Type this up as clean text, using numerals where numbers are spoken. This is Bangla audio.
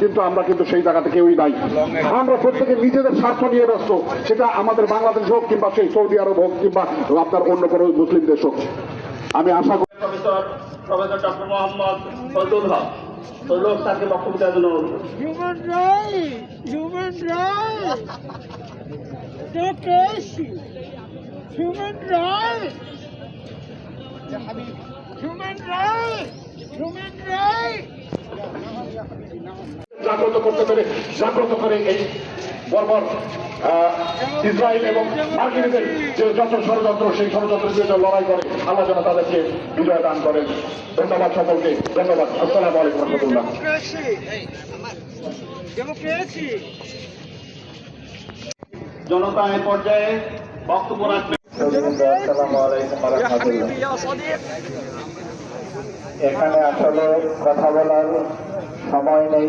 কিন্তু আমরা কিন্তু সেই জায়গাতে কেউই নাই। আমরা প্রত্যেকে নিজেদের স্বার্থ নিয়ে ব্যস্ত, সেটা আমাদের বাংলাদেশ হোক কিংবা সেই সৌদি আরব হোক কিংবা আপনার অন্য কোনো মুসলিম দেশ হোক। আমি আশা করি প্রফেসর ডক্টর মোহাম্মদ ফজলুল হক লোক তাকে বক্তব্য দেওয়ার জন্য human rights, human rights, democracy, human rights, human rights, human rights. জাগ্রত করতে পেরে জাগ্রত করে এই বর্বর ইসরায়েল এবং মার্কিনীদের যে যত ষড়যন্ত্র, সেই ষড়যন্ত্রের বিরুদ্ধে লড়াই করে আল্লাহ যেন তাদেরকে বিজয় দান করেন। ধন্যবাদ সকলকে, ধন্যবাদ। আসসালামু আলাইকুম রহমতুল্লাহ। জনতা এ পর্যায়ে বক্তব্য রাখবেন। এখানে আসলে কথা বলার সময় নেই।